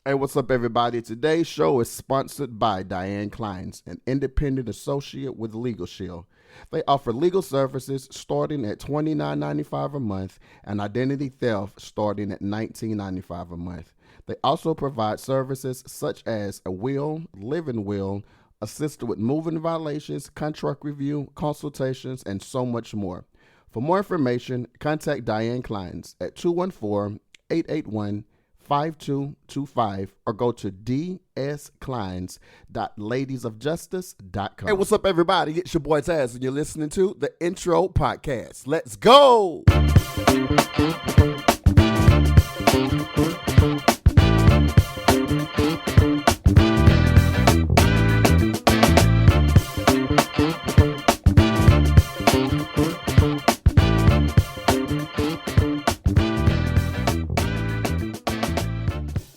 Hey, what's up, everybody? Today's show is sponsored by Diane Kleins, an independent associate with Legal Shield. They offer legal services starting at $29.95 a month and identity theft starting at $19.95 a month. They also provide services such as a will, living will, assisted with moving violations, contract review, consultations, and so much more. For more information, contact Diane Kleins at 214-881-5225 or go to dskleins.ladiesofjustice.com. Hey, what's up, everybody? It's your boy Taz, and you're listening to the Intro Podcast. Let's go!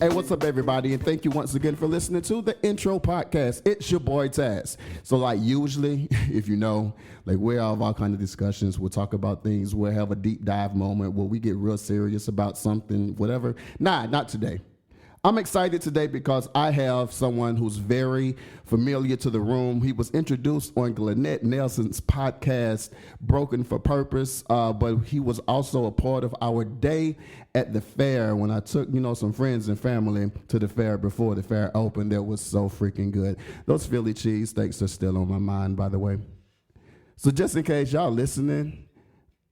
Hey, what's up, everybody? And thank you once again for listening to the Intro Podcast. It's your boy, Taz. So, like, usually, if you know, like, we have all kind of discussions. We'll talk about things. We'll have a deep dive moment where we get real serious about something, whatever. Nah, not today. I'm excited today because I have someone who's very familiar to the room. He was introduced on Glennett Nelson's podcast, Broken for Purpose, but he was also a part of our day at the fair when I took, some friends and family to the fair before the fair opened. That was so freaking good. Those Philly cheesesteaks are still on my mind, by the way. So just in case y'all listening,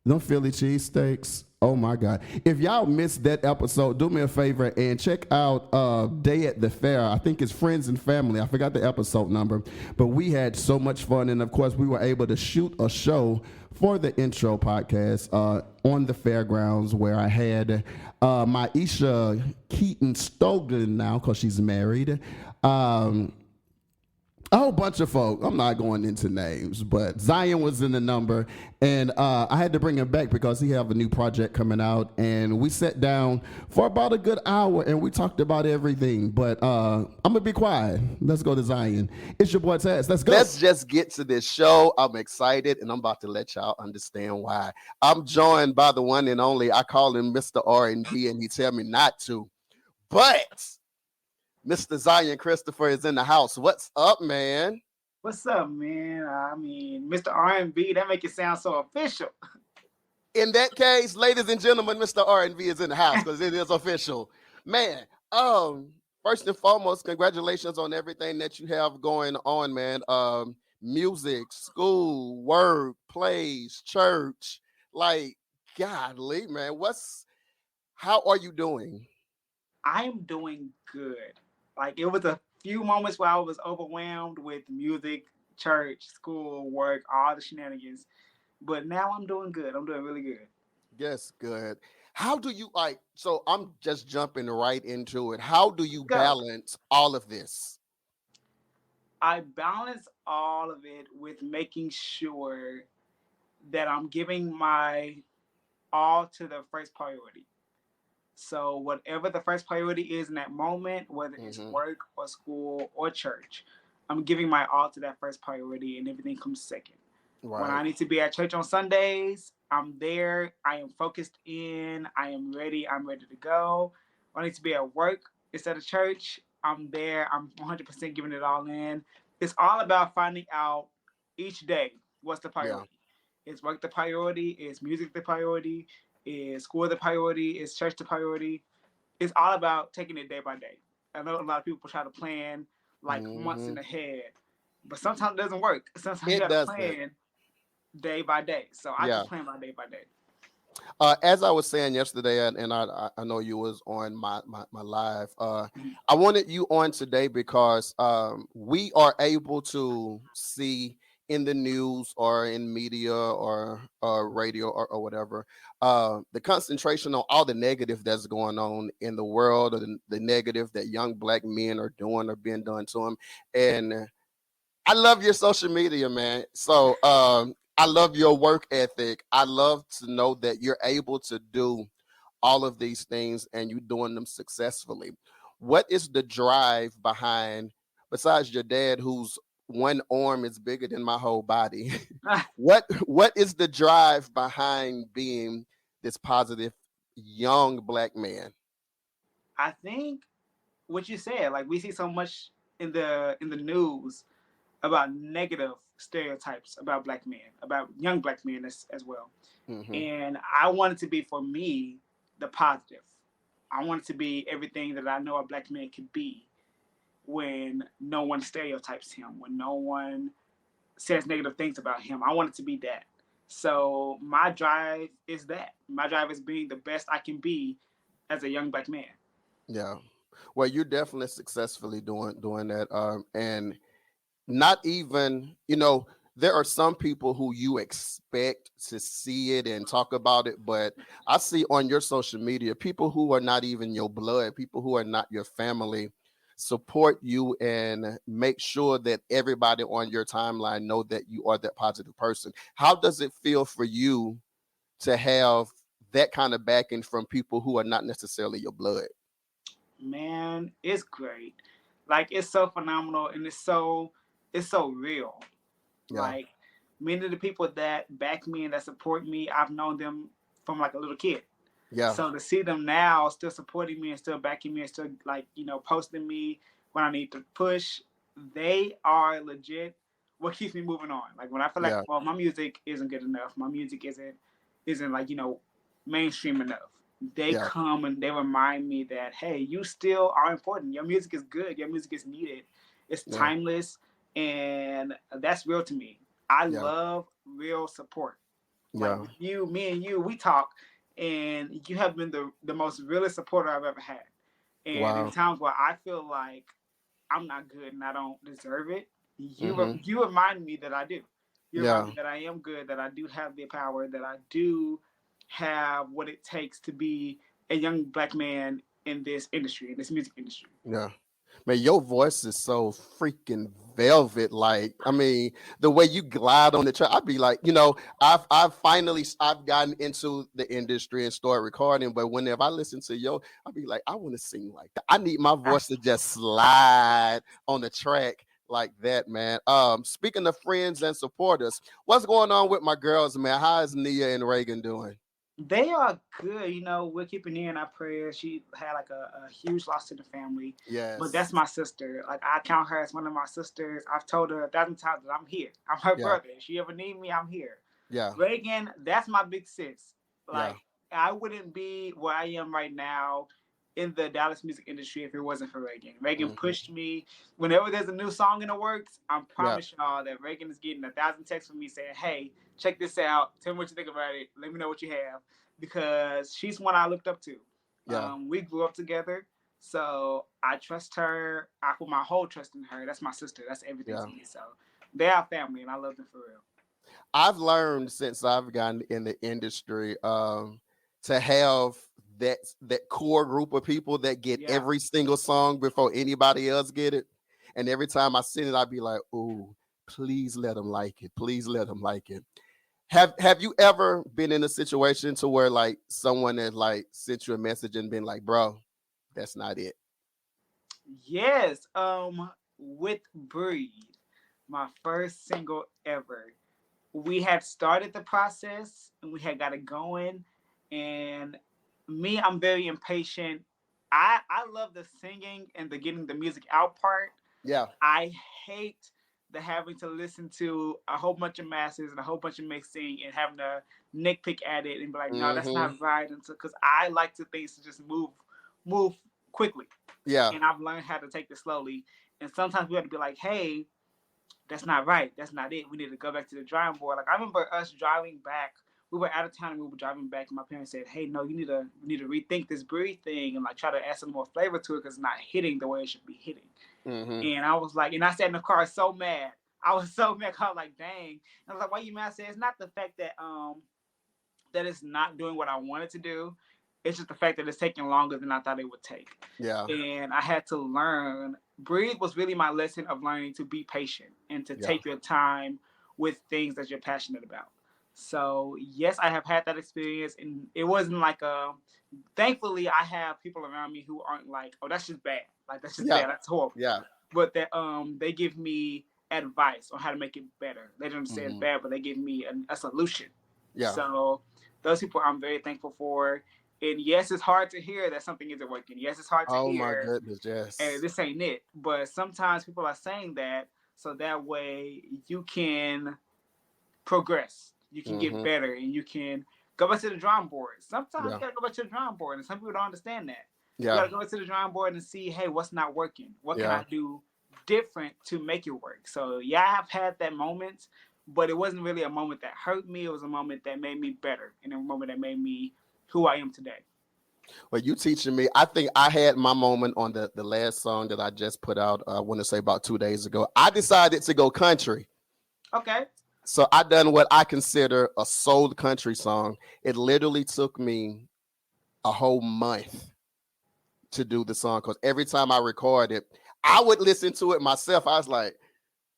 them Philly cheesesteaks, oh my God. If y'all missed that episode, do me a favor and check out Day at the Fair. I think it's Friends and Family. I forgot the episode number, but we had so much fun. And of course, we were able to shoot a show for the Intro Podcast on the fairgrounds where I had my Isha Keaton Stogan now, because she's married. A whole bunch of folk. I'm not going into names, but Zion was in the number, and I had to bring him back because he have a new project coming out, and we sat down for about a good hour, and we talked about everything, but I'm going to be quiet. Let's go to Zion. It's your boy Taz. Let's go. Let's just get to this show. I'm excited, and I'm about to let y'all understand why. I'm joined by the one and only, I call him Mr. R&B, and he tell me not to, but Mr. Zion Christopher is in the house. What's up, man? What's up, man? I mean, Mr. R&B, that make it sound so official. In that case, ladies and gentlemen, Mr. R&B is in the house because it is official. Man, first and foremost, congratulations on everything that you have going on, man. Music, school, work, plays, church. Like, godly, man. How are you doing? I'm doing good. Like, it was a few moments where I was overwhelmed with music, church, school, work, all the shenanigans. But now I'm doing good. I'm doing really good. Yes, good. How do you so I'm just jumping right into it. How do you balance all of this? I balance all of it with making sure that I'm giving my all to the first priority. So whatever the first priority is in that moment, whether it's work or school or church, I'm giving my all to that first priority, and everything comes second. Right. When I need to be at church on Sundays, I'm there. I am focused in. I am ready. I'm ready to go. When I need to be at work instead of church, I'm there. I'm 100% giving it all in. It's all about finding out each day what's the priority. Yeah. Is work the priority? Is music the priority? Is school the priority? Is church the priority? It's all about taking it day by day. I know a lot of people try to plan like months in ahead, but sometimes it doesn't work. Sometimes you got to plan day by day. So I just plan by day by day. As I was saying yesterday, and I know you was on my live, I wanted you on today because we are able to see in the news or in media or radio or whatever, the concentration on all the negative that's going on in the world, or the negative that young Black men are doing or being done to them. And I love your social media, man. So I love your work ethic. I love to know that you're able to do all of these things and you're doing them successfully. What is the drive behind, besides your dad, who's one arm is bigger than my whole body? What is the drive behind being this positive young Black man? I think what you said, like we see so much in the news about negative stereotypes about black men, about young black men as well. Mm-hmm. And I want it to be for me the positive. I want it to be everything that I know a black man can be when no one stereotypes him, when no one says negative things about him. I want it to be that. So my drive is that. My drive is being the best I can be as a young black man. Yeah. Well, you're definitely successfully doing that. And not even, there are some people who you expect to see it and talk about it, but I see on your social media people who are not even your blood, people who are not your family, support you and make sure that everybody on your timeline know that you are that positive person. How does it feel for you to have that kind of backing from people who are not necessarily your blood? Man, it's great. Like it's so phenomenal and it's so real. Yeah, Like many of the people that back me and that support me, I've known them from like a little kid. yeah, So to see them now still supporting me and still backing me and still like, posting me when I need to push, they are legit what keeps me moving on. Like when I feel like, yeah, well, my music isn't good enough, my music isn't like, mainstream enough. They yeah, come and they remind me that, hey, you still are important. Your music is good. Your music is needed. It's yeah, timeless. And that's real to me. I yeah, love real support. Like yeah. with you, me and you, we talk, and you have been the most realest supporter I've ever had. And in Wow. times where I feel like I'm not good and I don't deserve it, Mm-hmm. you remind me that I do. You remind Yeah. me that I am good, that I do have the power, that I do have what it takes to be a young black man in this industry, in this music industry. Yeah. Man, your voice is so freaking velvet. Like, I mean, the way you glide on the track, I'd be like, I've gotten into the industry and started recording, but whenever I listen to I'd be like, I want to sing like that. I need my voice to just slide on the track like that, man. Speaking of friends and supporters, what's going on with my girls, man? How is Nia and Reagan doing? They are good. We're keeping her in our prayers. She had like a huge loss to the family, but Yes. that's my sister. Like I count her as one of my sisters. I've told her 1,000 times that I'm here. I'm her Yeah. brother. If she ever need me, I'm here. Yeah. Reagan, that's my big sis. Yeah. Like I wouldn't be where I am right now in the Dallas music industry if it wasn't for Reagan. Reagan Hmm. pushed me. Whenever there's a new song in the works, I Yeah. promise y'all that Reagan is getting 1,000 texts from me saying, "Hey, check this out. Tell me what you think about it. Let me know what you have." Because she's one I looked up to. Yeah. We grew up together, so I trust her. I put my whole trust in her. That's my sister. That's everything Yeah. to me. So they are family, and I love them for real. I've learned since I've gotten in the industry to have that core group of people that get Yeah. every single song before anybody else get it. And every time I sing it, I'd be like, "Ooh, please let them like it. Please let them like it." Have you ever been in a situation to where like someone has like sent you a message and been like, "Bro, that's not it." Yes. With Breathe, my first single ever. We had started the process and we had got it going. And me, I'm very impatient. I love the singing and the getting the music out part. Yeah. I hate the having to listen to a whole bunch of masters and a whole bunch of mixing and having to nitpick at it and be like, no, that's Mm-hmm. not right. And so, because I like to things to just move quickly, Yeah. and I've learned how to take this slowly. And sometimes we have to be like, hey, that's not right. That's not it. We need to go back to the drawing board. Like I remember us driving back. We were out of town and we were driving back, and my parents said, "Hey, no, you need to rethink this breed thing and like try to add some more flavor to it because it's not hitting the way it should be hitting." Mm-hmm. And I was like, and I sat in the car so mad. I was so mad. I was like, dang. And I was like, why you mad? I said, it's not the fact that it's not doing what I wanted to do. It's just the fact that it's taking longer than I thought it would take. Yeah. And I had to learn. Breathe was really my lesson of learning to be patient and to Yeah. take your time with things that you're passionate about. So yes, I have had that experience, and it wasn't like a. Thankfully, I have people around me who aren't like, oh, that's just bad. Like that's just Yeah. bad. That's horrible. Yeah. But that they give me advice on how to make it better. They don't say it's Mm-hmm. bad, but they give me a solution. Yeah. So those people I'm very thankful for. And yes, it's hard to hear that something isn't working. Yes, it's hard to Oh my hear, goodness, and yes. this ain't it. But sometimes people are saying that so that way you can progress, you can get Mm-hmm. better, and you can go back to the drawing board. Sometimes Yeah. you gotta go back to the drawing board, and some people don't understand that. You Yeah. gotta go back to the drawing board and see, hey, what's not working? What can Yeah. I do different to make it work? So yeah, I have had that moment, but it wasn't really a moment that hurt me. It was a moment that made me better, and a moment that made me who I am today. Well, you teaching me. I think I had my moment on the last song that I just put out. I want to say about 2 days ago. I decided to go country. Okay. So I done what I consider a soul country song. It literally took me a whole month to do the song because every time I record it, I would listen to it myself. I was like,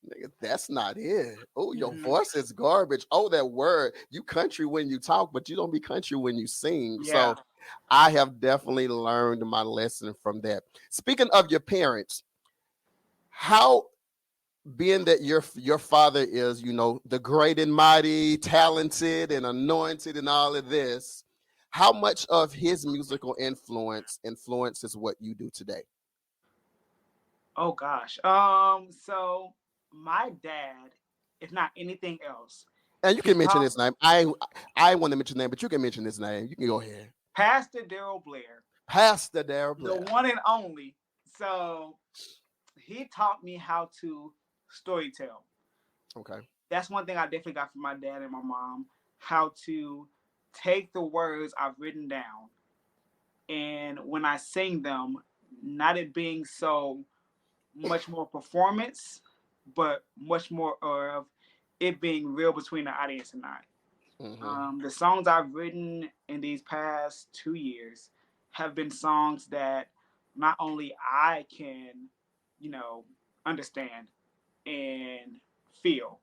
nigga, that's not it. Oh, your Hmm. voice is garbage. Oh, that word. You country when you talk, but you don't be country when you sing. Yeah. So I have definitely learned my lesson from that. Speaking of your parents, how being that your father is, the great and mighty, talented and anointed and all of this, how much of his musical influence influences what you do today? Oh gosh. So my dad, if not anything else, And you he can mention taught his name. I want to mention his name, but you can mention his name. You can go ahead. Pastor Daryl Blair, Pastor Darrell the Blair. one and only. So he taught me how to storytell. Okay. That's one thing I definitely got from my dad and my mom. How to take the words I've written down, and when I sing them, not it being so much more performance, but much more of it being real between the audience and I. Mm-hmm. The songs I've written in these past 2 years have been songs that not only I can, you know, understand and feel,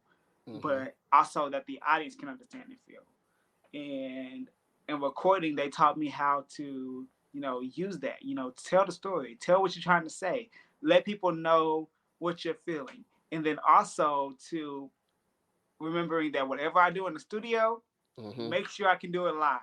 Mm-hmm. but also that the audience can understand and feel. And in recording, they taught me how to, use that, tell the story, tell what you're trying to say, let people know what you're feeling. And then also to remembering that whatever I do in the studio, Mm-hmm. make sure I can do it live.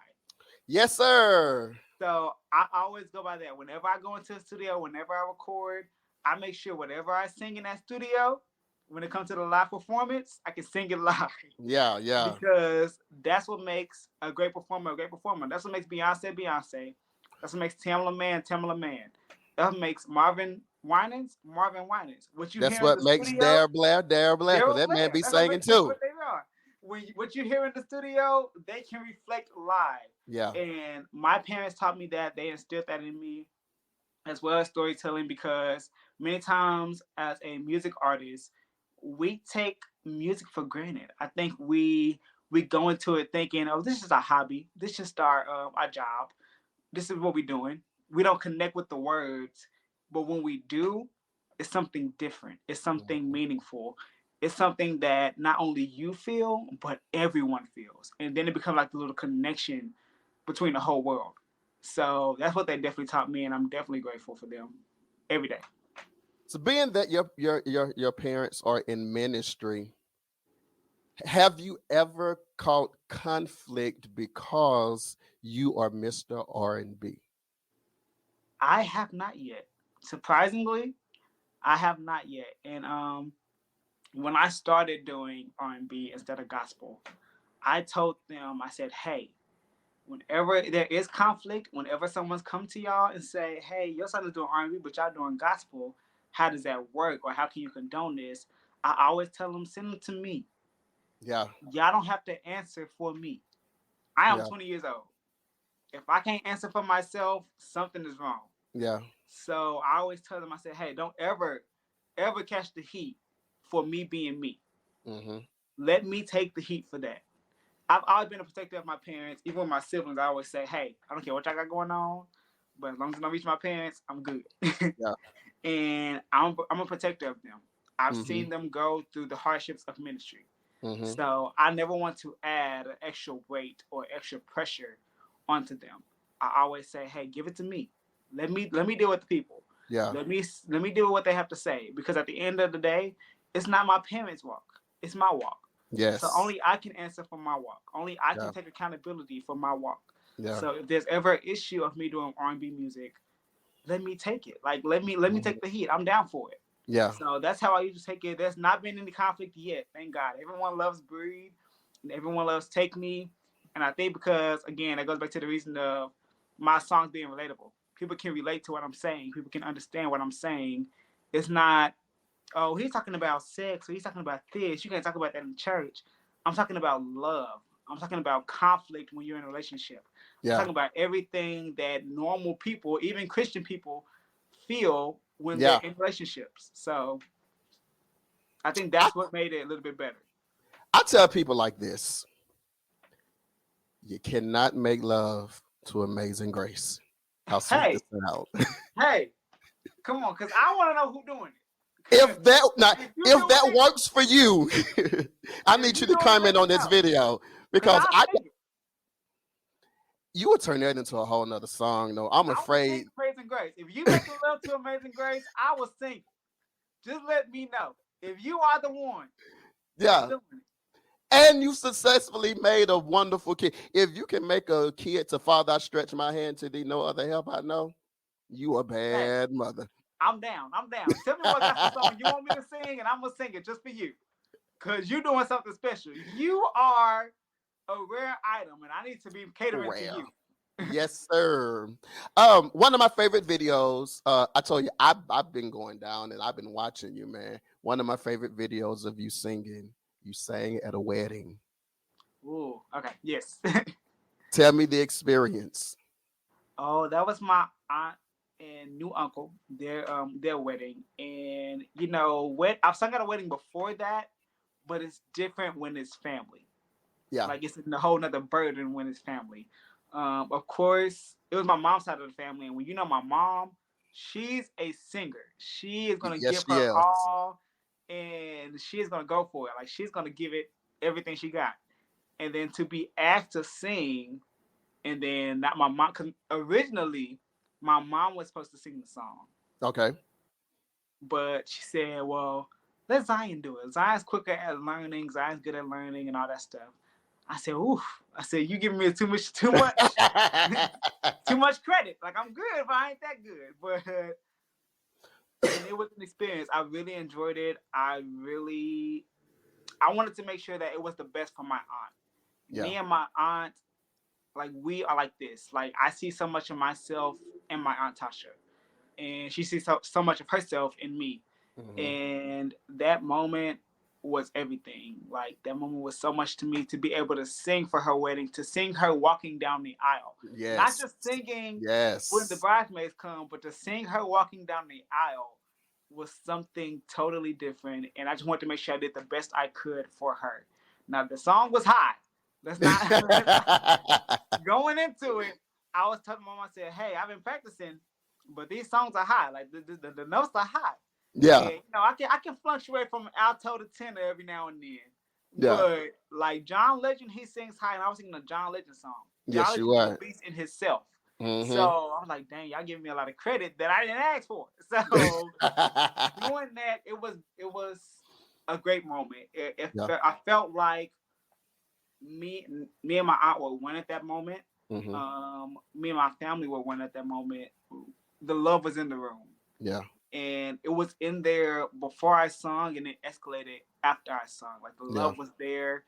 Yes, sir. So I always go by that. Whenever I go into the studio, whenever I record, I make sure whatever I sing in that studio, when it comes to the live performance, I can sing it live. Yeah, yeah. Because that's what makes a great performer a great performer. That's what makes Beyonce Beyonce. That's what makes Tamala Man Tamala Man. That what makes Marvin Winans Marvin Winans. What you That's hear in what the makes studio, Darrell Blair, because Daryl that man Blair. be singing That's too. what they are. What you hear in the studio, they can reflect live. Yeah. And my parents taught me that. They instilled that in me, as well as storytelling, because many times as a music artist, we take music for granted. I think we go into it thinking, oh, this is a hobby. This is just our job. This is what we're doing. We don't connect with the words, but when we do, it's something different. It's something Mhm. meaningful. It's something that not only you feel, but everyone feels. And then it becomes like the little connection between the whole world. So that's what they definitely taught me, and I'm definitely grateful for them every day. So being that your parents are in ministry, have you ever caught conflict because you are Mr. R&B? I have not yet. Surprisingly, I have not yet. And when I started doing R&B instead of gospel, I told them, I said, hey, whenever there is conflict, whenever someone's come to y'all and say, hey, your son is doing R&B, but y'all doing gospel, how does that work? Or how can you condone this? I always tell them, send them to me. Yeah, Y'all don't have to answer for me. I am yeah, 20 years old. If I can't answer for myself, something is wrong. yeah. So I always tell them, I said, hey, don't ever catch the heat for me being me. Mm-hmm. Let me take the heat for that. I've always been a protector of my parents. Even with my siblings, I always say, hey, I don't care what y'all got going on, but as long as I don't reach my parents, I'm good. Yeah. And I'm a protector of them. I've Mm-hmm. seen them go through the hardships of ministry. Mm-hmm. So I never want to add an extra weight or extra pressure onto them. I always say, hey, give it to me. Let me deal with the people. Yeah. Let me deal with what they have to say. Because at the end of the day, it's not my parents' walk. It's my walk. So Yes. only I can answer for my walk. Only I can Yeah. take accountability for my walk. Yeah. So if there's ever an issue of me doing R&B music, let me take it. Like let me take the heat. I'm down for it. Yeah. So that's how I usually take it. There's not been any conflict yet, thank God. Everyone loves Breed, and everyone loves Take Me, and I think because again, that goes back to the reason of my songs being relatable. People can relate to what I'm saying. People can understand what I'm saying. It's not, oh, he's talking about sex or he's talking about this. You can't talk about that in church. I'm talking about love. I'm talking about conflict when you're in a relationship. I'm Yeah. talking about everything that normal people, even Christian people, feel when they're Yeah. in relationships. So I think I, that's what made it a little bit better. I tell people like this: you cannot make love to Amazing Grace. How sweet this Hey, sound. hey, come on, because I want to know who's doing it. Because If that now, if you if doing that it, works for you, I if need you you to doing it, let comment me on this know. video Because because I'll I sing it. you would turn that into a whole nother song. No, I'm I will sing afraid. Amazing Grace. If you make love to Amazing Grace, I will sing it. Just let me know. If you are the one that's Yeah. doing it. And you successfully made a wonderful kid. If you can make a kid to Father, I stretch my hand to thee, no other help I know, you a Hey, bad mother. I'm down. I'm down. Tell me what gospel song you want me to sing, and I'm gonna sing it just for you. Cause you're doing something special. You are a rare item, and I need to be catering to Rare. you. Yes, sir. One of my favorite videos, I told you I've been going down and I've been watching you, man. One of my favorite videos of you singing, you sang at a wedding. Ooh, okay, yes. Tell me the experience. Oh, that was my aunt and new uncle, their wedding. And I've sung at a wedding before that, but it's different when it's family. Yeah. Like it's a whole nother burden when it's family. Of course, it was my mom's side of the family, and when you know my mom, she's a singer. She is gonna Yes, give her yes. all, and she's gonna go for it. Like she's gonna give it everything she got. And then to be asked to sing, and then not my mom. Cause originally, my mom was supposed to sing the song, Okay. but she said, "Well, let Zion do it. Zion's quicker at learning. Zion's good at learning, and all that stuff." I said, "Oof." I said, "You giving me too much credit. Like I'm good, but I ain't that good." But and it was an experience. I really enjoyed it. I wanted to make sure that it was the best for my aunt. Yeah. Me and my aunt, like we are like this. Like I see so much of myself in my aunt Tasha, and she sees so much of herself in me. Mhm. And that moment was everything. Like that moment was so much to me to be able to sing for her wedding, to sing her walking down the aisle. Not Yes. just singing when the Yes. bridesmaids come, but to sing her walking down the aisle was something totally different. And I just wanted to make sure I did the best I could for her. Now the song was high. Let's not, going into it. I was telling mom, I said, "Hey, I've been practicing, but these songs are high. Like the notes are high." Yeah. And I can fluctuate from alto to tenor every now and then. Yeah. But like John Legend, he sings high, and I was singing a John Legend song. John Yes, you Legend is a are. beast in himself. So Mm-hmm. I was like, dang, y'all giving me a lot of credit that I didn't ask for. So doing that, it was a great moment. Yeah. I felt like me me and my aunt were one at that moment. Mm-hmm. Me and my family were one at that moment. The love was in the room, Yeah. and it was in there before I sung, and it escalated after I sung. Like the Yeah. love was there.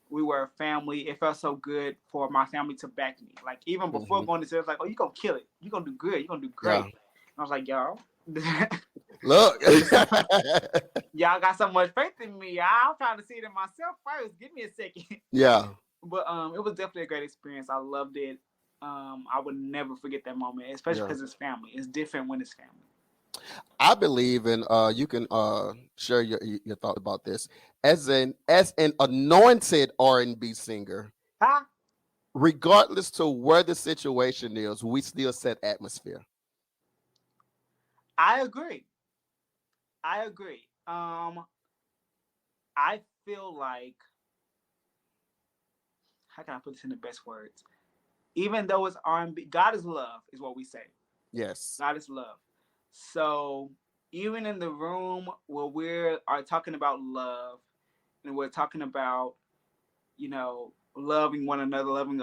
We were a family. It felt so good for my family to back me. Like even before Mm-hmm. going to church, like, "Oh, you gonna kill it. You gonna do good. You gonna do great." Yeah. And I was like, "Y'all, Look. y'all got so much faith in me. I'm trying to see it in myself first. Give me a second." Yeah. But it was definitely a great experience. I loved it. I would never forget that moment, especially Yeah. because it's family. It's different when it's family. I believe in you can share your thought about this as an anointed R&B singer, Huh? regardless to where the situation is, we still set atmosphere. I agree. I agree. I feel like, how can I put this in the best words? Even though it's R&B, God is love, is what we say. Yes. God is love. So even in the room where are talking about love, and we're talking about loving one another, loving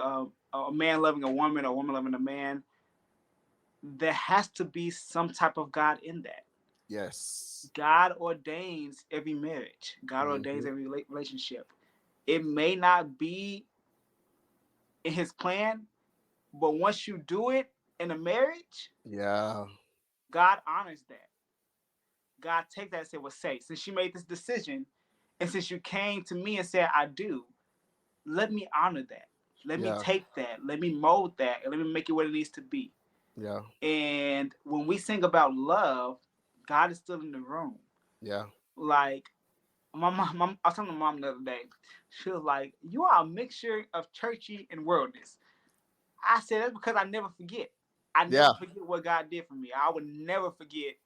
a man loving a woman or a woman loving a man, there has to be some type of God in that. Yes. God ordains every marriage. God ordains Mhm. every relationship. It may not be in His plan, but once you do it in a marriage, Yeah. God honors that. God takes that and says, "Well, say, since you made this decision, and since you came to me and said I do, let me honor that. Let me Yeah. take that. Let me mold that, and let me make it what it needs to be." Yeah. And when we sing about love, God is still in the room. Yeah. Like I was telling my mom the other day. She was like, "You are a mixture of churchy and worldness." I said, "That's because I never forget. I Yeah. never forget what God did for me. I would never forget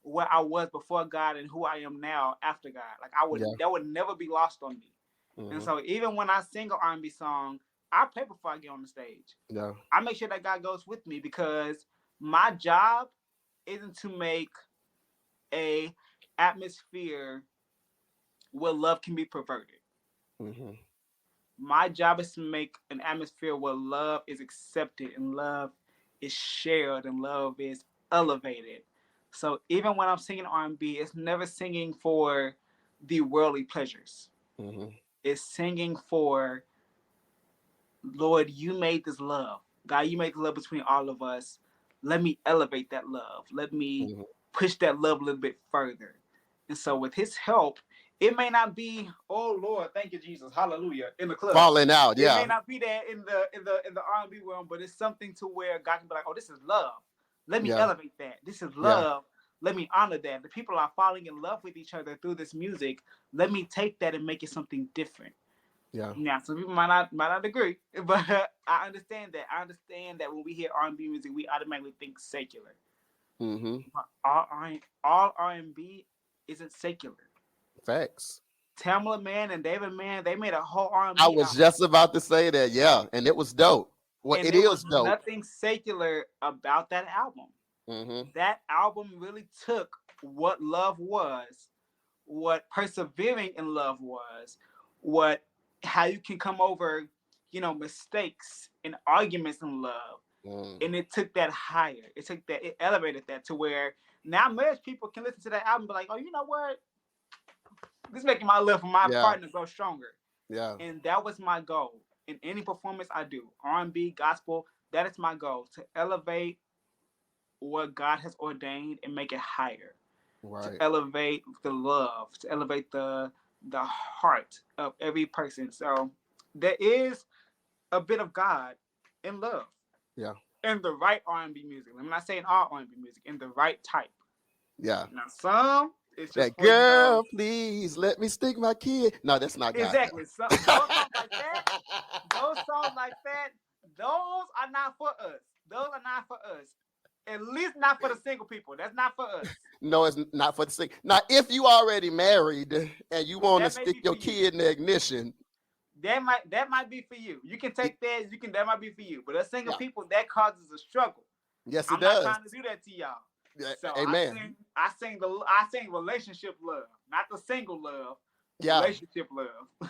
where I was before God and who I am now after God. Like Yeah. that would never be lost on me." And Mhm. so even when I sing an R&B song, I pray before I get on the stage. Yeah. I make sure that God goes with me because my job isn't to make a atmosphere where love can be perverted. Mhm. My job is to make an atmosphere where love is accepted and love is shared and love is elevated. So even when I'm singing R&B, it's never singing for the worldly pleasures. Mhm. It's singing for, Lord, you made this love. God, you made the love between all of us. Let me elevate that love. Let me Mhm. push that love a little bit further. And so with His help, it may not be, oh Lord, thank you, Jesus, hallelujah, in the club. Falling out. It may Yeah. not be that in the R&B realm, but it's something to where God can be like, oh, this is love. Let me Yeah. elevate that. This is Yeah. love. Let me honor that. The people are falling in love with each other through this music. Let me take that and make it something different. Yeah. Now, some people might not agree, but I understand that. I understand that when we hear R&B music, we automatically think secular. Mhm. But all R&B isn't secular. Facts. Tamla Man and David Man, they made a whole I R&B was album, just about to say that. Yeah, and it was dope. Well, and it there was is dope. nothing secular about that album. Mhm. That album really took what love was, what persevering in love was, what how you can come over, mistakes and arguments in love. Mm. And it took that higher. It elevated that to where now marriage people can listen to that album and be like, oh, you know what? This is making my love for my Yeah. partner go stronger. Yeah. And that was my goal. In any performance I do, R&B, gospel, that is my goal, to elevate what God has ordained and make it higher. To Right. elevate the love, to elevate the heart of every person. So there is a bit of God in love, Yeah. in the right R&B music. I'm not saying all R&B music, in the right type. Yeah. Now some it's just That for girl, please let me stick my kid. No, that's not gospel. exactly. So those songs like that, those songs like that, those are not for us. Those are not for us. At least not for the single people. That's not for us. No, it's not for the sick. Now, if you already married and you want to That may stick be your for you. kid in the ignition, That might be for you. You can take that might be for you. But us single yeah, people, that causes a struggle. yes, it I'm not does. trying to do that to y'all. Yeah, So amen. I sing relationship love, not the single love, Yeah, relationship love.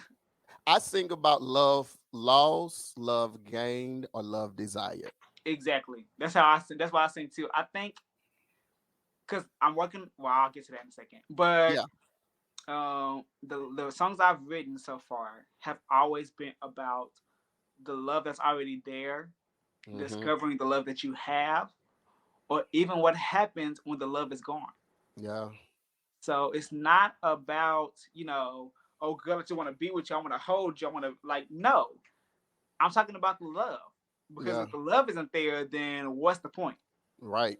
I sing about love lost, love gained, or love desired. Exactly. That's how I sing. That's why I sing too. I think because I'm working. Well, I'll get to that in a second. But Yeah. the songs I've written so far have always been about the love that's already there, Mm-hmm. discovering the love that you have, or even what happens when the love is gone. Yeah. So it's not about, oh girl, I just want to be with you, I want to hold you, I want to no. I'm talking about the love. Because Yeah. if the love isn't there, then what's the point? Right.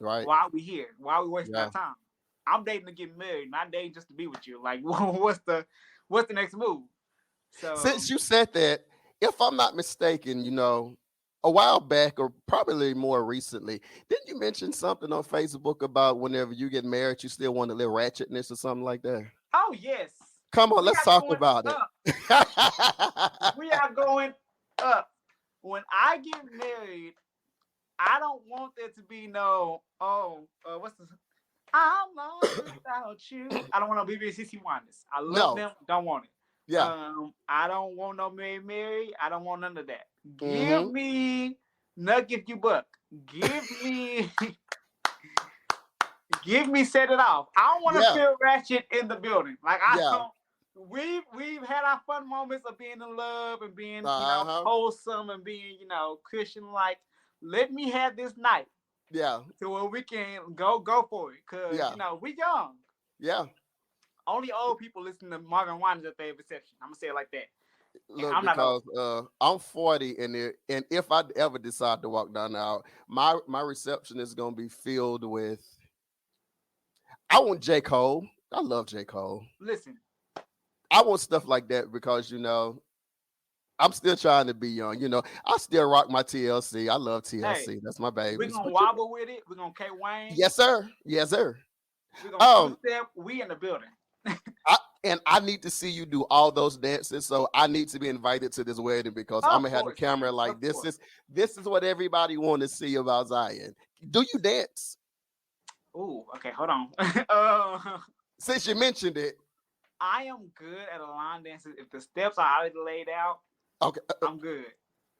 Right. Why are we here? Why are we wasting our Yeah. time? I'm dating to get married, not dating just to be with you. Like what's the next move? So Since you said that, if I'm not mistaken, a while back or probably more recently, didn't you mention something on Facebook about whenever you get married, you still want a little ratchetness or something like that? oh yes. Come on, We let's are talk going about it. up. We are going up. When I get married, I don't want there to be no, what's this? I'm lost without you. I don't want no BBCC Wonders. I love No, them. Don't want it. Yeah. I don't want no Mary. I don't want none of that. Give Mm-hmm. me Nuck if you buck. Give me Give me Set It Off. I don't want to Yeah. feel ratchet in the building. Like I Yeah. don't. We've had our fun moments of being in love and being Uh-huh. wholesome and being Christian like. Let me have this night Yeah. to where we can go for it because Yeah. we young. Yeah. Only old people listen to Marvin Winans at their reception. I'm gonna say it like that. And Look, I'm not old. because I'm 40, and if I ever decide to walk down the aisle, my reception is gonna be filled with. I want J. Cole. I love J. Cole. Listen, I want stuff like that because I'm still trying to be young. I still rock my TLC. I love hey, TLC. That's my we're babies. gonna But wobble with it. We're gonna K Wayne. yes, sir. Yes, sir. We're gonna two Um, step. We in the building. I need to see you do all those dances. So I need to be invited to this wedding because I'm Of gonna have the course, camera man. like Of this course. is what everybody want to see about Zion. Do you dance? Ooh, okay, hold on. Since you mentioned it, I am good at a line dances. If the steps are already laid out, okay, I'm good.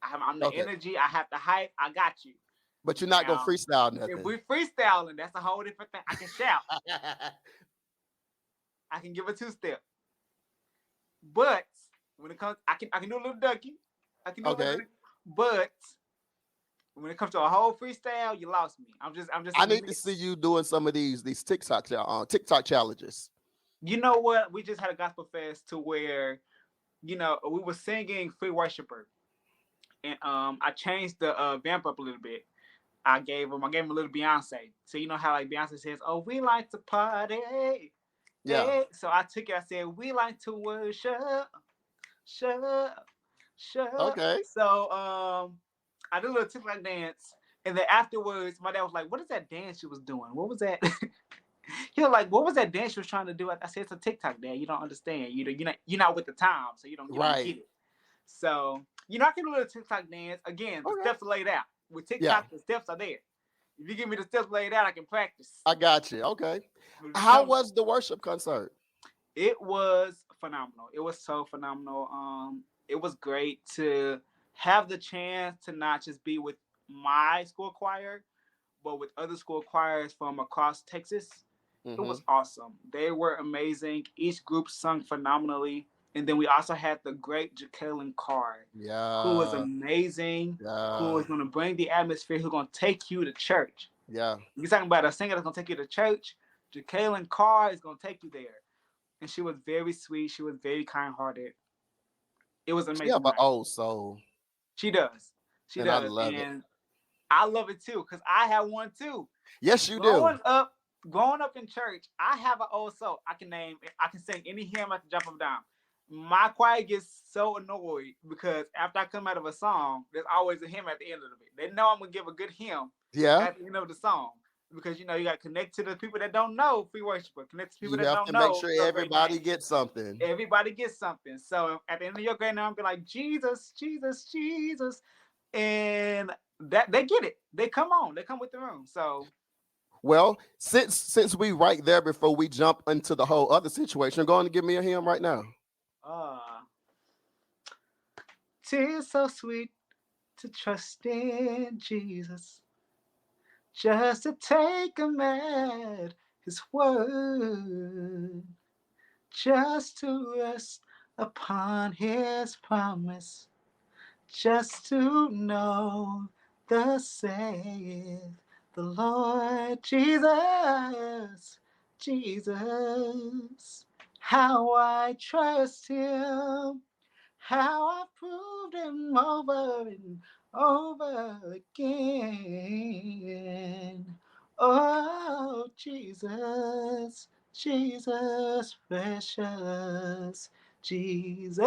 I'm the okay, energy. I have the hype. I got you. but you're not gonna Now, freestyle if nothing. we freestyling, that's a whole different thing. I can shout. I can give a two step. But when it comes, I can do a little ducky. I can do a Okay, little. But when it comes to a whole freestyle, you lost me. I'm just I in the need to see mix. you doing some of these TikTok challenges. You know what? We just had a gospel fest to where we were singing "Free Worshiper," and I changed the vamp up a little bit. I gave him a little Beyonce. So you know how like Beyonce says, "Oh, we like to party." Yeah. So I took it. I said, "We like to worship, shut, shut." Okay. So I did a little TikTok dance, and then afterwards, my dad was like, "What is that dance she was doing? What was that?" He was like, "What was that dance she was trying to do?" I said, "It's a TikTok, Dad. You don't understand. You're not with the time, so you don't Right. get it." So I can do a little TikTok dance. Again, the Okay. steps are laid out. With Yeah. TikTok, the steps are there. If you give me the steps laid out, I can practice. I got you. Okay. But if you How come, was the worship concert? it was phenomenal. It was so phenomenal. It was great to have the chance to not just be with my school choir, but with other school choirs from across Texas. It Mm-hmm. was awesome. They were amazing. Each group sung phenomenally. And then we also had the great Jacqueline Carr, who was Yeah. amazing, who Yeah. is going to bring the atmosphere, who's going to take you to church. Yeah. You're talking about a singer that's going to take you to church. Jacqueline Carr is going to take you there. And she was very sweet. She was very kind hearted. It was an She have amazing an night. old soul, She does. She and I does. love it. And I love it too because I have one too. Yes, you do. Growing up, growing up in church, I have an old soul. I can sing any hymn at the drop of a dime. My choir gets so annoyed because after I come out of a song, there's always a hymn at the end of it. They know I'm gonna give a good hymn Yeah. at the end of the song because you got to connect to the people that don't know free worshiper, connect to people You that have don't to make know sure your great everybody name. gets something. Everybody gets something. So at the end of your great name, I'll be like Jesus, Jesus, Jesus, and that they get it. They come on. They come with the room. So. Well, since we right there before we jump into the whole other situation, go on and give me a hymn right now. Uh, 'Tis so sweet to trust in Jesus, just to take him at his word, just to rest upon his promise, just to know thus saith the Lord Jesus, Jesus, how I trust him, how I proved him over and over again. Oh, Jesus, Jesus, precious Jesus.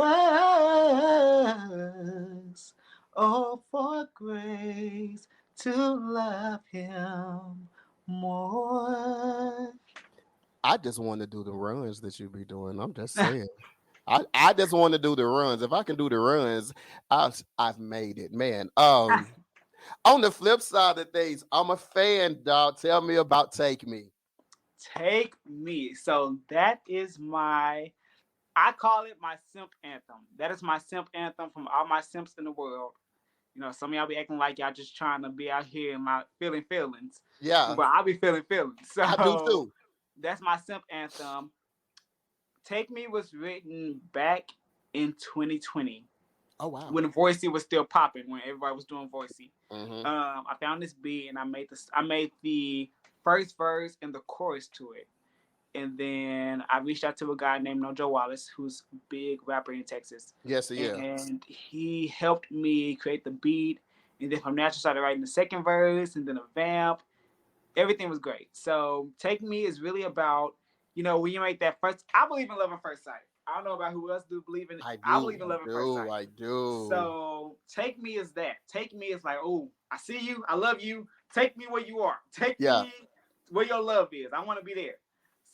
Oh, for grace to love him more. I just want to do the runs that you be doing. I'm just saying. I just want to do the runs. If I can do the runs, I've made it, man. On the flip side of things, I'm a fan, dog. Tell me about Take Me. Take me. So that is my I call it my simp anthem. That is my simp anthem from all my simps in the world. You know, some of y'all be acting like y'all just trying to be out here and my feelings, Yeah, but I be feelings. I do So too. that's my simp anthem. Take Me was written back in 2020 Oh wow. when Voicey was still popping, when everybody was doing Voicey. Mm-hmm. I found this beat and I made this. I made the first verse and the chorus to it, and then I reached out to a guy named No Joe Wallace, who's a big rapper in Texas, Yes, yeah. and he helped me create the beat. And then from there, I started writing the second verse and then a vamp. Everything was great. So Take Me is really about, you know, when you make that first. I believe in love at first sight. I don't know about who else do believe in. I I do. believe in I love at first do. sight. I do. So Take Me is that. Take Me is like, oh, I see you. I love you. Take me where you are. Take Yeah. me where your love is. I want to be there.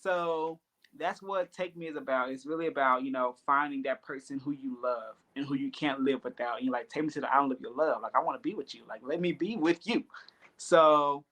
So that's what Take Me is about. It's really about, you know, finding that person who you love and who you can't live without. And you're like, take me to the island of your love. Like, I want to be with you. Like, let me be with you. So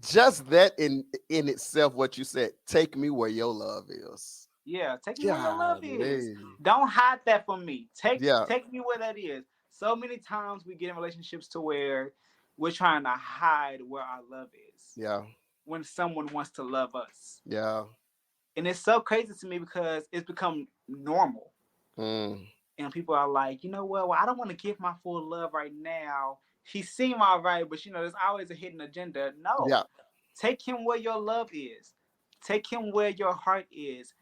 Just that in itself, what you said, take me where your love is. yeah, take me where your love is. Golly. Don't hide that from me. Yeah. Take me where that is. So many times we get in relationships to where we're trying to hide where our love is Yeah. when someone wants to love us. Yeah. And it's so crazy to me because it's become normal. Mm. And people are like, you know what? Well, I don't want to give my full love right now. He seemed all right, but you know, there's always a hidden agenda. No. Yeah. Take him where your love is. Take him where your heart is.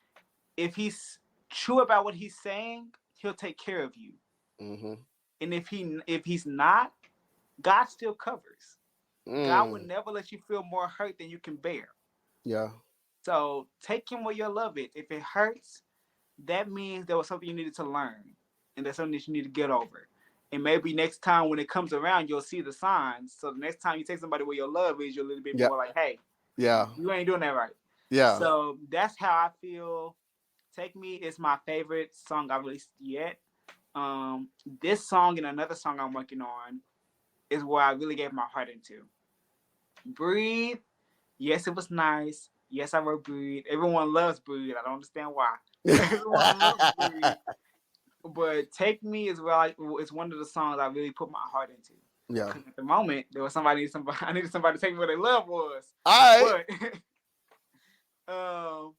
If he's true about what he's saying, he'll take care of you. Mm-hmm. And if he's not, God still covers. God will Mm. never let you feel more hurt than you can bear. Yeah. So take him where your love is. If it hurts, that means there was something you needed to learn, and there's something that you need to get over. And maybe next time when it comes around, you'll see the signs. So the next time you take somebody where your love is, you're a little bit Yeah. more like, hey, Yeah. you ain't doing that right. Yeah. So that's how I feel. Take Me is my favorite song I released yet. This song and another song I'm working on is where I really gave my heart into. Breathe. Yes, it was nice. Yes, I wrote Breathe. Everyone loves Breathe. I don't understand why. Everyone loves Breathe. But Take Me is where it's one of the songs I really put my heart into. Yeah. Because at the moment, there was I needed somebody to take me where their love was. All right. But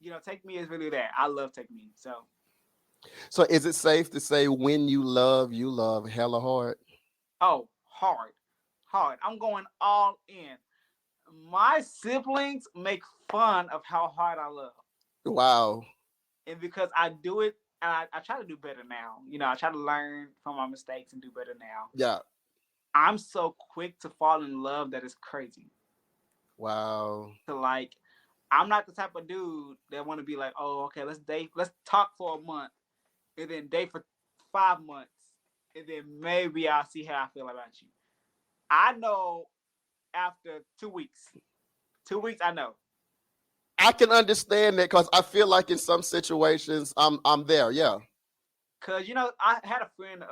you know, Take Me is really that. I love Take Me. So is it safe to say when you love hella hard? Oh, hard. I'm going all in. My siblings make fun of how hard I love. Wow. And because I do it, and I try to do better now. You know, I try to learn from my mistakes and do better now. Yeah. I'm so quick to fall in love that it's crazy. Wow. To like, I'm not the type of dude that want to be like, oh, okay, let's date, let's talk for a month, and then date for 5 months, and then maybe I'll see how I feel about you. I know after 2 weeks. 2 weeks, I know. I can understand that because I feel like in some situations I'm there. Yeah. Cause you know, I had a friend,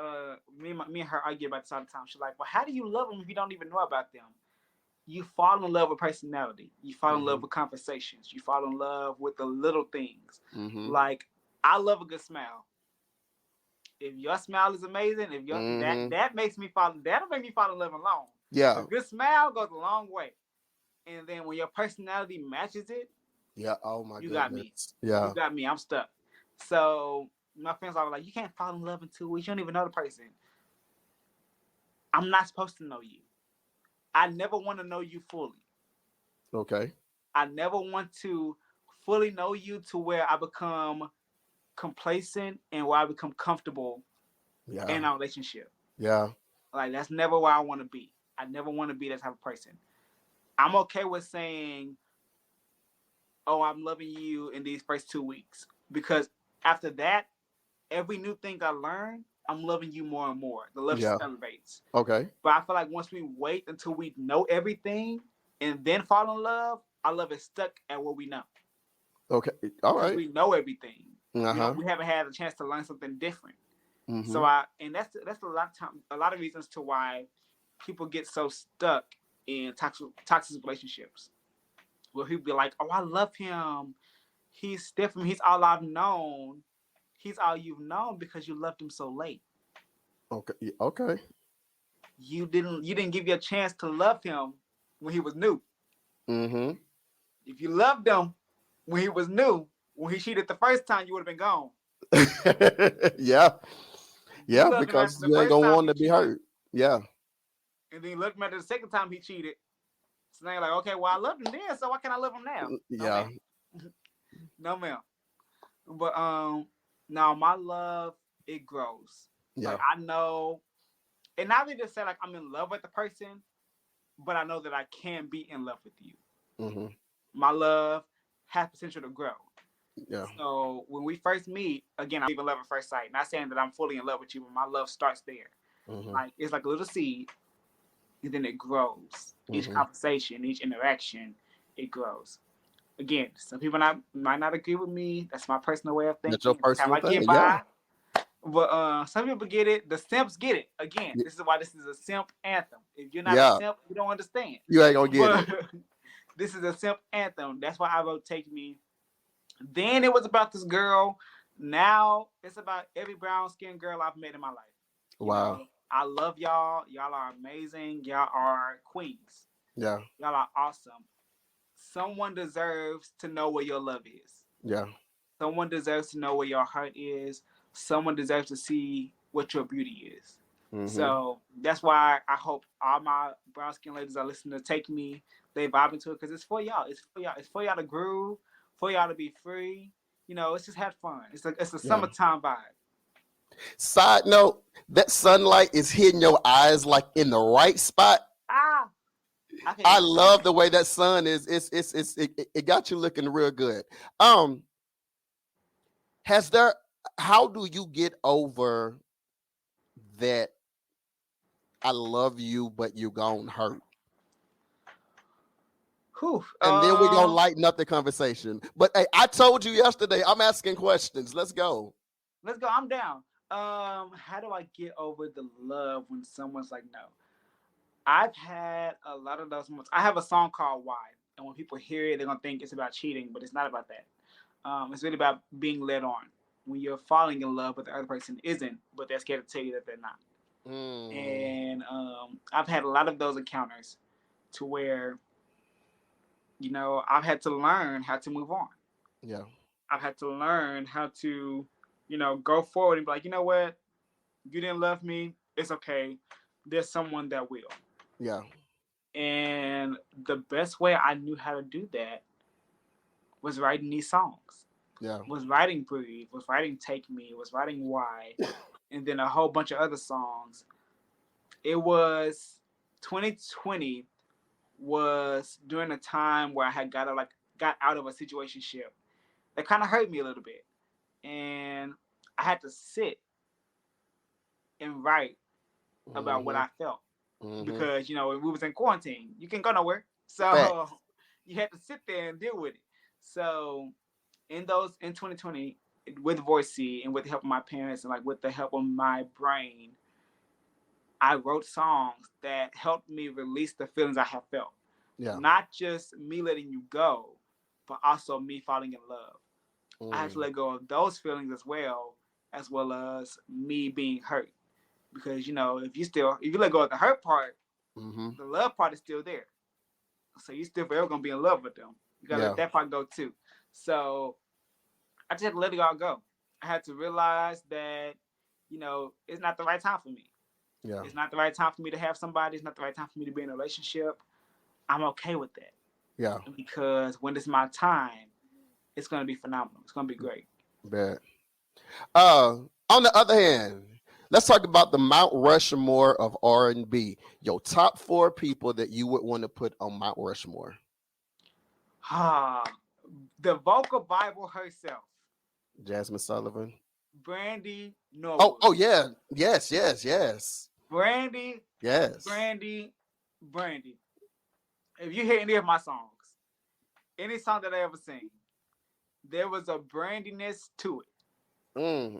me and her argue about this all the time. She's like, well, how do you love them if you don't even know about them? You fall in love with personality. You fall in love with conversations. You fall in love with the little things. Mm-hmm. Like, I love a good smile. If your smile is amazing, if your that makes me fall, that'll make me fall in love alone. Yeah. A good smile goes a long way. And then when your personality matches it, yeah. Oh my you goodness. got me. Yeah. You got me. I'm stuck. So my friends are like, you can't fall in love in 2 weeks. You don't even know the person. I'm not supposed to know you. I never want to know you fully. Okay. I never want to fully know you to where I become complacent and where I become comfortable in our relationship. Yeah. Like, that's never where I want to be. I never want to be that type of person. I'm okay with saying, oh, I'm loving you in these first 2 weeks. Because after that, every new thing I learn, I'm loving you more and more. The love just elevates. Okay. But I feel like once we wait until we know everything and then fall in love, our love is stuck at what we know. Okay. All right. We know everything. Uh-huh. We haven't had a chance to learn something different. Mm-hmm. So that's a lot of reasons to why people get so stuck in toxic relationships. Where people be like, oh, I love him. He's different. He's all I've known. He's all you've known because you loved him so late. Okay. Okay. You didn't give you a chance to love him when he was new. Mm-hmm. If you loved him when he was new, when he cheated the first time, you would have been gone. Yeah. You Yeah, loved him after because the you ain't first gonna time want he to be cheated, hurt. Yeah. and then you loved him after the second time he cheated. So now you're like, okay, well I loved him then, so why can't I love him now? No Yeah. ma'am. No ma'am. But now my love, it grows. Yeah. Like I know, and not even just say like I'm in love with the person, but I know that I can be in love with you. Mm-hmm. My love has potential to grow. Yeah. So when we first meet, again, I believe in love at first sight. Not saying that I'm fully in love with you, but my love starts there. Mm-hmm. Like it's like a little seed, and then it grows. Each Mm-hmm. conversation, each interaction, it grows. Again, some people might not agree with me. That's my personal way of That's your thinking. That's how personal I get thing. Yeah. by. But some people get it. The simps get it. Again, this is why this is a simp anthem. If you're not a Yeah. simp, you don't understand. You ain't gonna get But it. this is a simp anthem. That's why I wrote "Take Me." Then it was about this girl. Now it's about every brown skinned girl I've met in my life. You Wow. know, I love y'all. Y'all are amazing. Y'all are queens. Yeah. Y'all are awesome. Someone deserves to know where your love is. Yeah. Someone deserves to know where your heart is. Someone deserves to see what your beauty is. Mm-hmm. So that's why I hope all my brown skin ladies are listening to Take Me. They vibe into it because it's for y'all. It's for y'all. It's for y'all to groove. For y'all to be free. You know, it's just had fun. It's a Yeah. summertime vibe. Side note, that sunlight is hitting your eyes like in the right spot. Ah, I okay. love the way that sun is. It got you looking real good. Has there? How do you get over that? I love you, but you gon' hurt. Whew. And then we're gonna lighten up the conversation. But hey, I told you yesterday, I'm asking questions. Let's go. Let's go. I'm down. How do I get over the love when someone's like no? I've had a lot of those moments. I have a song called "Why," and when people hear it, they're gonna think it's about cheating, but it's not about that. It's really about being led on. When you're falling in love, but the other person isn't, but they're scared to tell you that they're not. Mm, And I've had a lot of those encounters to where I've had to learn how to move on. yeah, I've had to learn how to go forward and be like, you know what, you didn't love me, it's okay, there's someone that will. yeah, And the best way I knew how to do that was writing these songs, yeah, was writing Breathe, was writing Take Me, was writing Why, and then a whole bunch of other songs. It was 2020 was during a time where I had got out of a situationship that kind of hurt me a little bit, and I had to sit and write about what mm-hmm, I felt mm-hmm. because we was in quarantine. You can go nowhere, Fact. so you had to sit there and deal with it. So in 2020, with Voicey and with the help of my parents and like with the help of my brain, I wrote songs that helped me release the feelings I have felt. Yeah. Not just me letting you go, but also me falling in love. I had to Mm, let go of those feelings as well as me being hurt. Because if you let go of the hurt part, mm-hmm. the love part is still there. So you still forever gonna be in love with them. You gotta Yeah. let that part go too. So I just had to let it all go. I had to realize that, it's not the right time for me. Yeah. It's not the right time for me to have somebody. It's not the right time for me to be in a relationship. I'm okay with that. Yeah. Because when it's my time, it's gonna be phenomenal. It's gonna be great. Bad. Uh, on the other hand, let's talk about the Mount Rushmore of R&B. Your top 4 people that you would want to put on Mount Rushmore. Ah, the vocal Bible herself, Jasmine Sullivan. Brandy Oh, Norwood. oh yeah. Yes, yes, yes. Brandy, Yes. Brandy, Brandy. If you hear any of my songs, any song that I ever sing, there was a brandiness to it.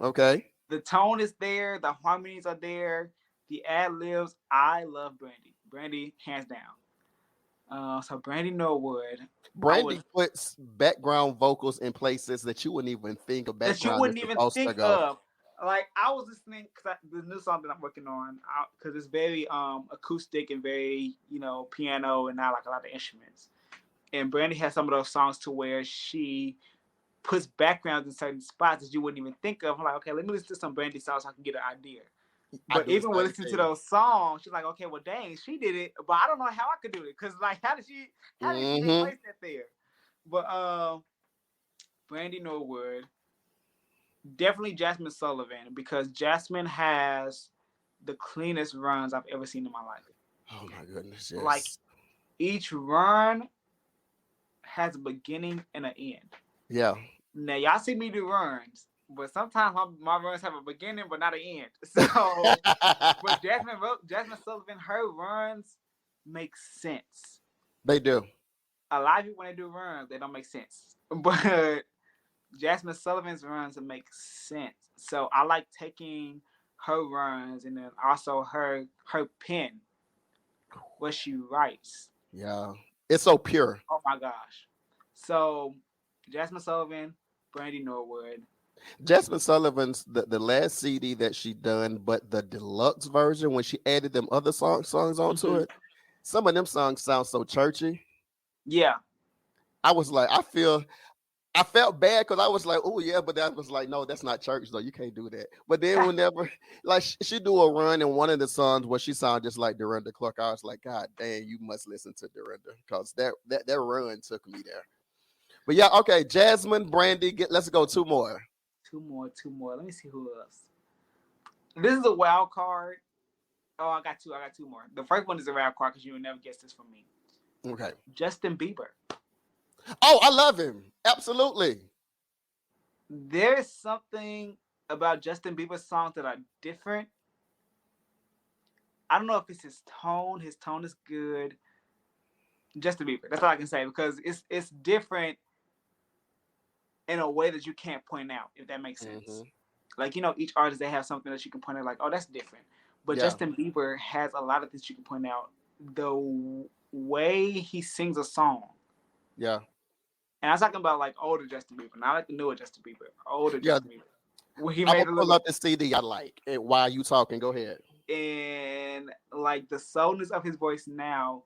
Okay. The tone is there, the harmonies are there, the ad libs. I love Brandy. Brandy, hands down. So Brandy Norwood, I was Brandy puts background vocals in places that you wouldn't even think a that you background is wouldn't even supposed to think go. of. Like I was listening because the new song that I'm working on, because it's very acoustic and very piano and not like a lot of instruments. And Brandy has some of those songs to where she puts backgrounds in certain spots that you wouldn't even think of. I'm like, okay, let me listen to some Brandy songs so I can get an idea. I But do the even with same listening to thing. those songs, she's like, okay, well, dang, she did it, but I don't know how I could do it because, like, how did she even Hmm. place that there? But Brandy Norwood, definitely Jasmine Sullivan because Jasmine has the cleanest runs I've ever seen in my life. Oh my goodness, Like yes. each run has a beginning and an end. Yeah. Now y'all see me do runs, but sometimes my runs have a beginning but not an end. So, but Jasmine Sullivan, her runs make sense. They do. A lot of people when they do runs, they don't make sense. But Jasmine Sullivan's runs make sense. So I like taking her runs and then also her pen, what she writes. Yeah. It's so pure. Oh my gosh. So Jasmine Sullivan, Brandy Norwood. Jasmine Sullivan's the last CD that she done, but the deluxe version when she added them other songs onto Mhm. it, some of them songs sound so churchy. Yeah. I was like, I felt bad because I was like, oh yeah, but that was like, no, that's not church though. You can't do that. But then whenever like she do a run in one of the songs where she sounded just like Dorinda Clark, I was like, God dang, you must listen to Dorinda because that run took me there. But yeah, okay, Jasmine, Brandy, let's go two more. Two more. Let me see who else. This is a wild card. Oh, I got two. I got two more. The first one is a wild card because you would never guess this from me. Okay. Justin Bieber. Oh, I love him. Absolutely. There's something about Justin Bieber's songs that are different. I don't know if it's his tone. His tone is good. Justin Bieber. That's all I can say because it's different in a way that you can't point out, if that makes sense. Hmm. Like each artist they have something that you can point out, like, oh, that's different. But Yeah. Justin Bieber has a lot of things you can point out. The way he sings a song, Yeah. and I'm talking about like older Justin Bieber, not like the newer Justin Bieber, older Yeah. Justin Bieber, where he I'm made gonna a pull little up the CD I like. And while you talking, go ahead. and like the soulness of his voice now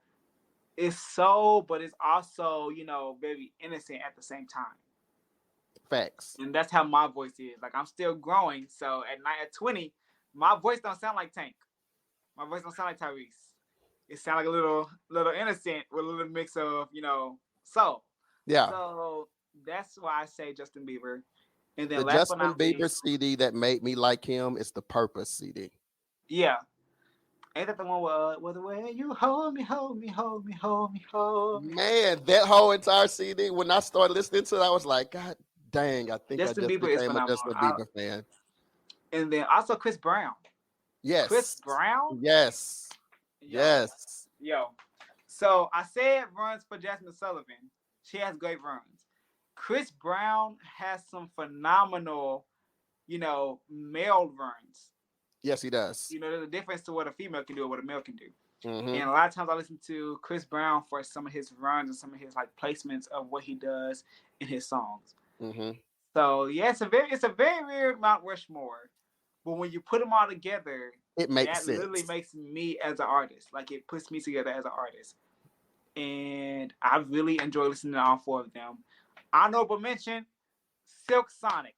is soul, but it's also very innocent at the same time. Facts. And that's how my voice is. Like I'm still growing, so at 20, my voice don't sound like Tank. My voice don't sound like Tyrese. It sounds like a little innocent with a little mix of soul. Yeah. So that's why I say Justin Bieber. And then The last but Justin not Bieber least, CD that made me like him is the Purpose CD. yeah, ain't that the one with the way you hold me, hold me, hold me, hold me, hold me. Man, that whole entire CD, when I started listening to it, I was like, God dang, I think I Justin just Bieber is became a phenomenal. Justin Bieber fan. And then also Chris Brown. Chris Yes. Brown, Yes. yo, Yes. yo. So I said runs for Jasmine Sullivan. She has great runs. Chris Brown has some phenomenal, male runs. Yes, he does. There's a difference to what a female can do and what a male can do. Hmm. And a lot of times I listen to Chris Brown for some of his runs and some of his like placements of what he does in his songs. Hmm. So yeah, it's a very weird Mount Rushmore. But when you put them all together, It makes that literally sense. makes me as an artist. Like it puts me together as an artist. And I really enjoy listening to all four of them. Honorable mention, Silk Sonic.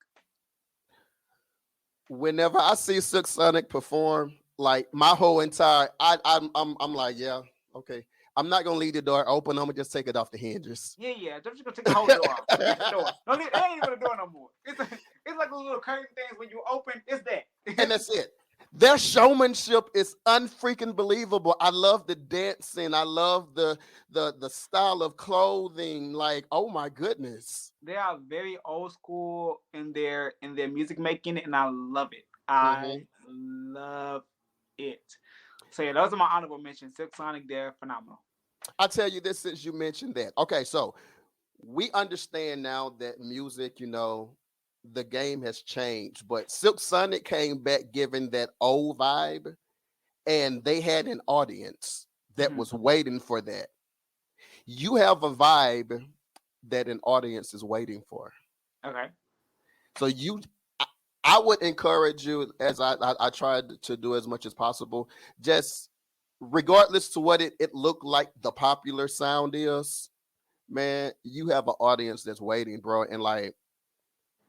Whenever I see Silk Sonic perform, like my whole entire, I'm like, yeah, okay. I'm not gonna leave the door open. I'm gonna just take it off the hinges. Yeah. Don't you gonna take the whole door off. Forget the door. Don't need, it ain't even a door no more. It's like a little curtain things when you open. It's that. And that's it. Their showmanship is unfreaking believable. I love the dancing. I love the style of clothing. Like, oh my goodness. They are very old school in their music making, and I love it. Hmm. I love it. So yeah, those are my honorable mentions. Silk Sonic, they're phenomenal. I tell you this since you mentioned that. Okay, so we understand now that music, the game has changed, but Silk Sonic came back giving that old vibe, and they had an audience that Mhm. was waiting for that. You have a vibe that an audience is waiting for. Okay. So I, I would encourage you, as I tried to do as much as possible, just regardless to what it looked like the popular sound is, man, you have an audience that's waiting, bro. And like,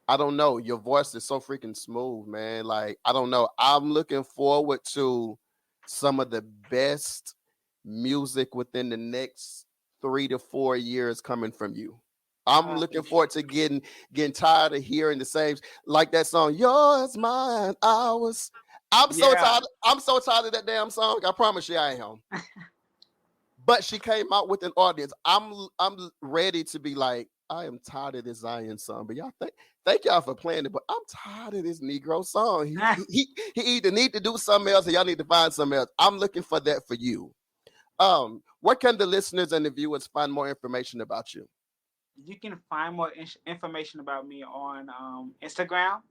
I don't know, your voice is so freaking smooth, man. Like, I don't know. I'm looking forward to some of the best music within the next 3 to 4 years coming from you. I'm I looking appreciate forward to getting tired of hearing the same, like that song, yours, mine, ours. I'm it. so Yeah. tired. I'm so tired of that damn song. I promise you I am. But she came out with an audience. I'm ready to be like, I am tired of this Zion song. But y'all thank y'all for playing it. But I'm tired of this Negro song. He either need to do something else or y'all need to find something else. I'm looking for that for you. Where can the listeners and the viewers find more information about you? You can find more information about me on Instagram,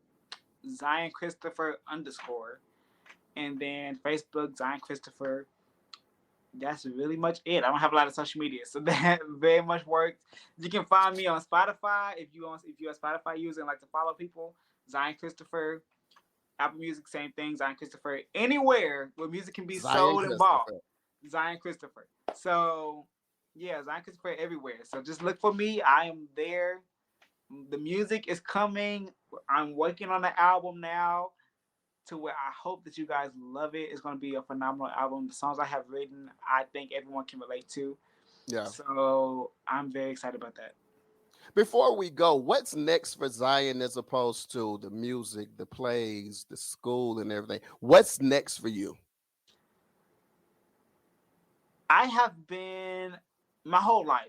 Zion Christopher _ and then Facebook, Zion Christopher. That's really much it. I don't have a lot of social media, so that very much works. You can find me on Spotify if you're a Spotify user and like to follow people. Zion Christopher, Apple Music, same thing. Zion Christopher, anywhere where music can be Zion sold and bought. Christopher. Zion Christopher. So yeah, Zion Christopher everywhere. So just look for me. I am there. The music is coming. I'm working on the album now to where I hope that you guys love it. It's going to be a phenomenal album. The songs I have written, I think everyone can relate to. Yeah. So I'm very excited about that. Before we go, what's next for Zion as opposed to the music, the plays, the school, and everything? What's next for you? I have been my whole life.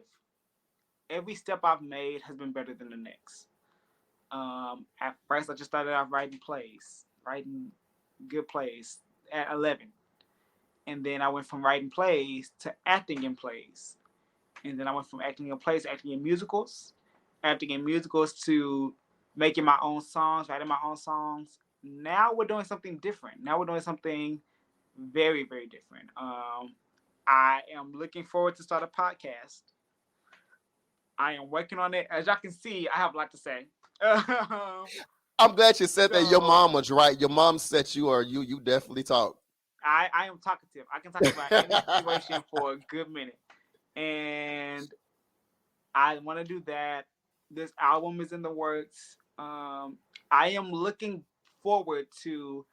Every step I've made has been better than the next. At first, I just started off writing plays, writing good plays at 11. And then I went from writing plays to acting in plays. And then I went from acting in plays to acting in musicals, acting in musicals to making my own songs, writing my own songs. Now we're doing something different. Now we're doing something very, very different. I am looking forward to start a podcast. I am working on it. As y'all can see, I have a lot to say. I'm glad you said that. Your So mom was right. Your mom said you definitely talk. I am talkative. I can talk about any situation for a good minute. And I want to do that. This album is in the works. I am looking forward to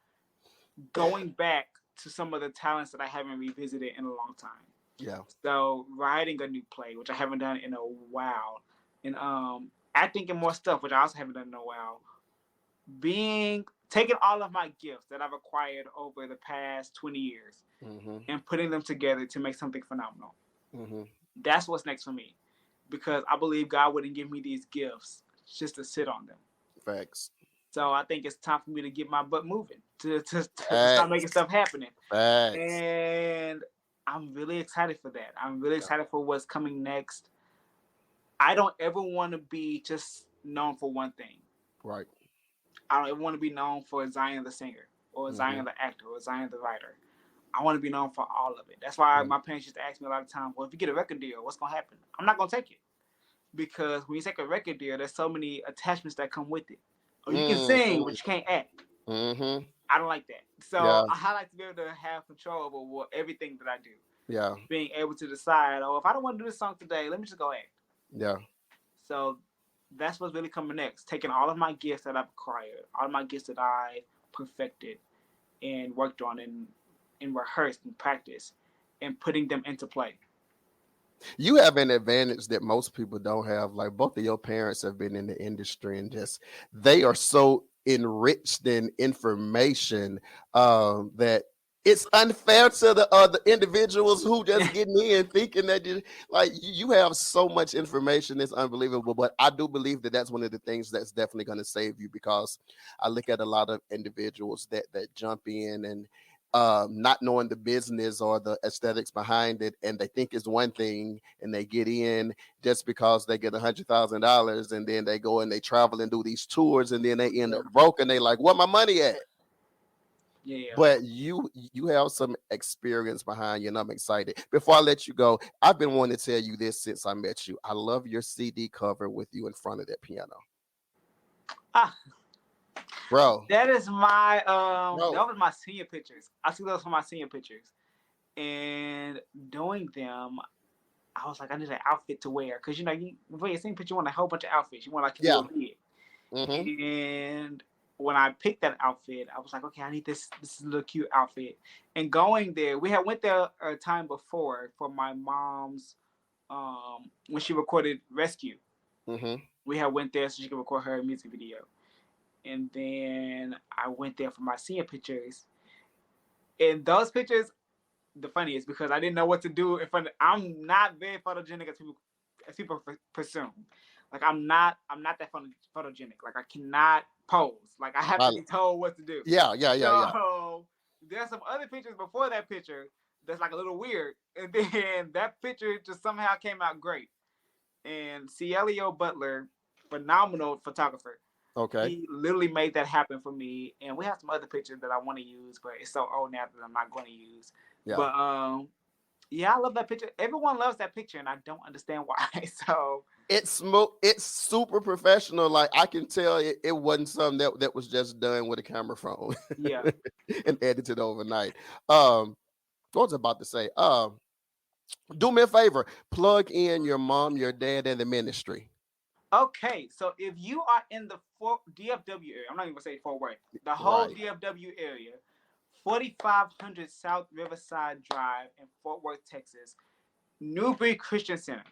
going back to some of the talents that I haven't revisited in a long time. Yeah. So writing a new play, which I haven't done in a while, and acting in more stuff, which I also haven't done in a while. Taking all of my gifts that I've acquired over the past 20 years Mm-hmm. and putting them together to make something phenomenal. Mm-hmm. That's what's next for me, because I believe God wouldn't give me these gifts just to sit on them. Facts. So I think it's time for me to get my butt moving, to start making Facts. stuff happening. Facts. And I'm really excited for that. I'm really Yeah. excited for what's coming next. I don't ever want to be just known for one thing. Right. I don't ever want to be known for Zion the singer or Zion the actor or Zion the writer. I want to be known for all of it. That's why my parents used to ask me a lot of times, well, if you get a record deal, what's going to happen? I'm not going to take it. Because when you take a record deal, there's so many attachments that come with it. Or you can sing, but you can't act. Mm-hmm. I don't like that. So Yeah. I like to be able to have control over everything that I do. Yeah. Being able to decide, oh, if I don't want to do this song today, let me just go act. Yeah. So that's what's really coming next. Taking all of my gifts that I've acquired, all of my gifts that I perfected and worked on and rehearsed and practiced, and putting them into play. You have an advantage that most people don't have. Like, both of your parents have been in the industry, and just they are so enriched in information that it's unfair to the individuals who just getting in thinking that you have so much information. It's unbelievable. But I do believe that that's one of the things that's definitely going to save you, because I look at a lot of individuals that jump in and not knowing the business or the aesthetics behind it, and they think it's one thing, and they get in just because they get $100,000, and then they go and they travel and do these tours, and then they end up broke, and they like, where my money at? Yeah. but you have some experience behind you, and I'm excited. Before I let you go, I've been wanting to tell you this since I met you. I love your CD cover with you in front of that piano, Ah, bro. that is my Bro, that was my senior pictures. I took those for my senior pictures. And doing them, I was like, I need an outfit to wear. Cause you know, before you senior picture, you want a whole bunch of outfits. You want like yeah. your big. Mm-hmm. And when I picked that outfit, I was like, okay, I need this little cute outfit. And going there, we had went there a time before for my mom's when she recorded Rescue. Mm-hmm. We had went there so she could record her music video. And then I went there for my senior pictures. And those pictures, the funniest because I didn't know what to do in front of. I'm not very photogenic as people presume. Like I'm not that photogenic. Like I cannot pose. Like I have I, to be told what to do. yeah. So there's some other pictures before that picture that's like a little weird, and then that picture just somehow came out great. And Cielio Butler, phenomenal photographer. Okay. He literally made that happen for me. And we have some other pictures that I want to use, but it's so old now that I'm not going to use. Yeah. But yeah, I love that picture. Everyone loves that picture, and I don't understand why. So It's super professional. Like I can tell it wasn't something that was just done with a camera phone yeah. and edited overnight. What was I about to say? Do me a favor, plug in your mom, your dad, and the ministry. Okay, so if you are in the DFW area, I'm not even gonna say Fort Worth, the whole Right. DFW area, 4500 South Riverside Drive in Fort Worth, Texas, Newbury Christian Center.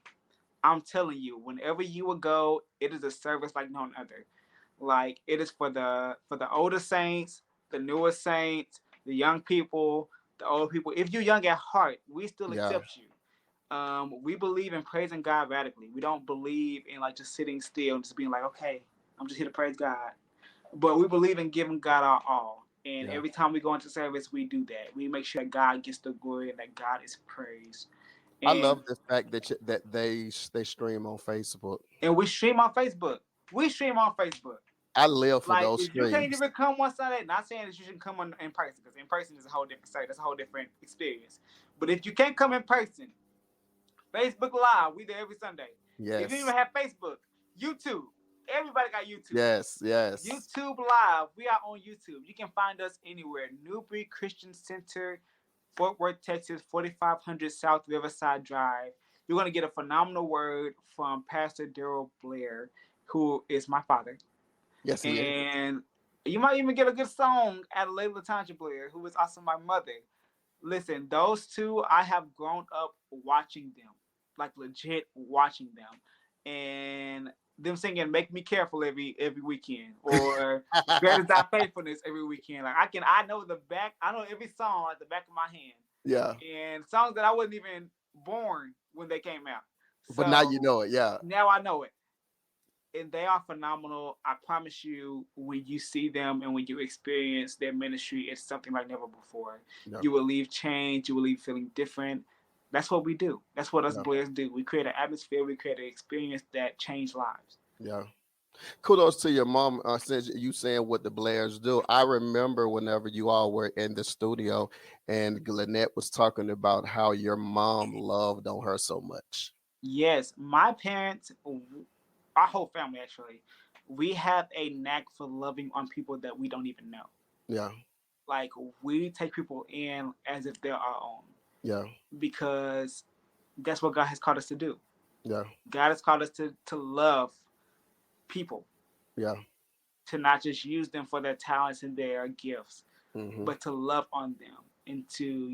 I'm telling you, whenever you will go, it is a service like none other. Like it is for the older saints, the newer saints, the young people, the old people. If you're young at heart, we still Yeah. accept you. We believe in praising God radically. We don't believe in like just sitting still and just being like, okay, I'm just here to praise God. But we believe in giving God our all. And Yeah. every time we go into service, we do that. We make sure that God gets the glory and that God is praised. I And love the fact that they stream on Facebook. and we stream on Facebook. We stream on Facebook. I live for Like those if you can't streams. even come one Sunday, not saying that you should come in person because in person is a whole different site. That's a whole different experience. But if you can't come in person, Facebook Live, we there every Sunday. If you even Yes. have Facebook, YouTube, everybody got YouTube. Yes. YouTube Live, we are on YouTube. You can find us anywhere. Newbury Christian Center, Fort Worth, Texas, 4500 South Riverside Drive. You're going to get a phenomenal word from Pastor Daryl Blair, who is my father. Yes, he is. And you might even get a good song at Layla Tanja Blair, who is also my mother. Listen, those two, I have grown up watching them, like legit watching them, and them singing "Make Me Careful" every weekend, or "Great Is Thy Faithfulness" every weekend. Like I know I know every song at the back of my hand, Yeah. and songs that I wasn't even born when they came out. But now you So know it. Yeah. now I know it, and they are phenomenal. I promise you, when you see them and when you experience their ministry, it's something like never before. Yeah. You will leave changed. You will leave feeling different. That's what we do. That's what us Yeah. Blairs do. We create an atmosphere. We create an experience that change lives. Yeah. Kudos to your mom. Since you saying what the Blairs do, I remember whenever you all were in the studio and Lynette was talking about how your mom loved on her so much. Yes, my parents, our whole family actually, we have a knack for loving on people that we don't even know. Yeah. Like we take people in as if they're our own Yeah. because that's what God has called us to do. Yeah. God has called us to love people, Yeah. to not just use them for their talents and their gifts, Hmm. but to love on them and to,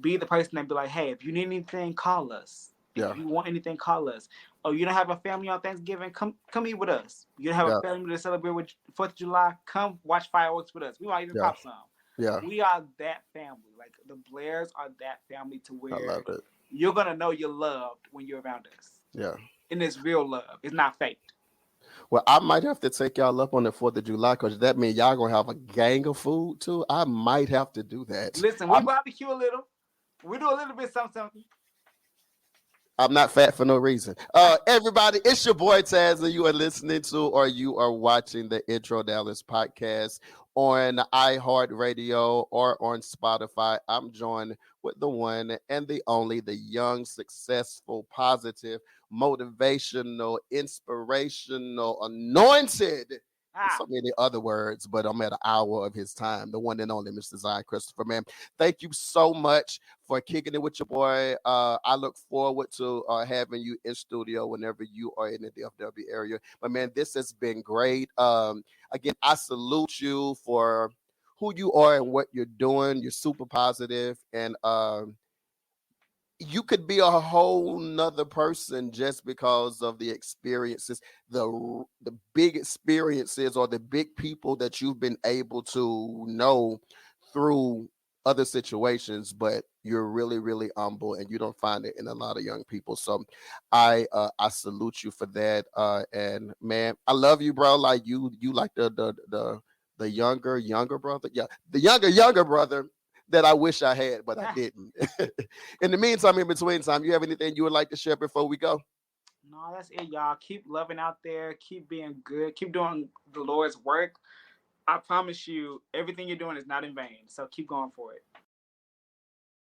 be the person that be like, hey, if you need anything, call us. Yeah. If you want anything, call us. Oh, you don't have a family on Thanksgiving? Come eat with us. You don't have Yeah. a family to celebrate with 4th of July? Come watch fireworks with us. We might even Yeah. pop some. Yeah. We are that family. Like the Blairs are that family to I where love it. you're gonna know you're loved when you're around us. Yeah. And it's real love. It's not fake. Well, I might have to take y'all up on the 4th of July because that means y'all gonna have a gang of food too. I might have to do that. Listen, we barbecue a little. We do a little bit something. I'm not fat for no reason. Everybody, it's your boy Taz, and you are listening to or you are watching the Intro Dallas podcast on iHeartRadio or on Spotify. I'm joined with the one and the only, the young, successful, positive, motivational, inspirational, anointed, and Ah, so many other words, but I'm at an hour of his time. The one and only Mr. Zion Christopher, man. Thank you so much for kicking it with your boy. I look forward to having you in studio whenever you are in the DFW area. But man, this has been great. Again, I salute you for who you are and what you're doing. You're super positive, and you could be a whole nother person just because of the experiences, the big experiences or the big people that you've been able to know through other situations. But you're really, really humble, and you don't find it in a lot of young people. So I salute you for that. And man, I love you, bro. Like you like the younger brother. Yeah, the younger brother that I wish I had, but I ah. didn't. In the meantime, in between time, you have anything you would like to share before we go? No, that's it, y'all. Keep loving out there. Keep being good. Keep doing the Lord's work. I promise you, everything you're doing is not in vain. So keep going for it.